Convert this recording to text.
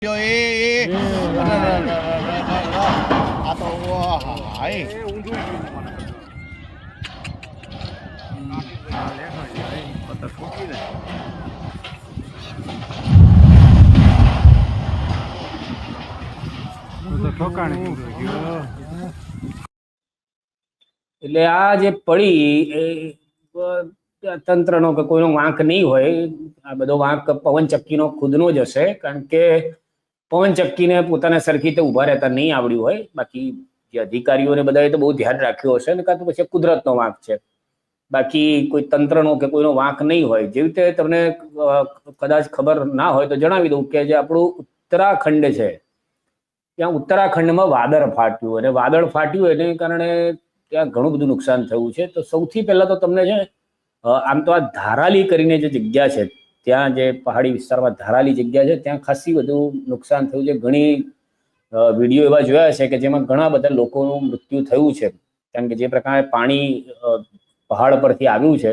આ તો હાય એટલે આ જે પડી એ તંત્રનો કે કોઈનો વાંક નહીં હોય. આ બધો વાંક પવનચક્કીનો ખુદનો જ હશે, કારણ કે પવનચક્કીને પોતાના સરખી રીતે ઊભા રહેતા નહીં આવડ્યું હોય. બાકી જે અધિકારીઓને બધાએ તો બહુ ધ્યાન રાખ્યું હશે ને, કાં તો પછી કુદરતનો વાંક છે. બાકી કોઈ તંત્રનો કે કોઈનો વાંક નહીં હોય. જેવી રીતે તમને કદાચ ખબર ના હોય તો જણાવી દઉં કે જે આપણું ઉત્તરાખંડ છે, ત્યાં ઉત્તરાખંડમાં વાદળ ફાટ્યું, અને વાદળ ફાટ્યું એને કારણે ત્યાં ઘણું બધું નુકસાન થયું છે. તો સૌથી પહેલા તો તમને છે આમ તો આ ધારાલી કરીને જે જગ્યા છે, ત્યાં જે પહાડી વિસ્તારમાં ધારાલી જગ્યા છે, ત્યાં ખાસી બધું નુકસાન થયું છે. ઘણી વિડીયો એવા જોયા છે કે જેમાં ઘણા બધા લોકોનું મૃત્યુ થયું છે, કારણ કે જે પ્રકારે પાણી પહાડ પરથી આવ્યું છે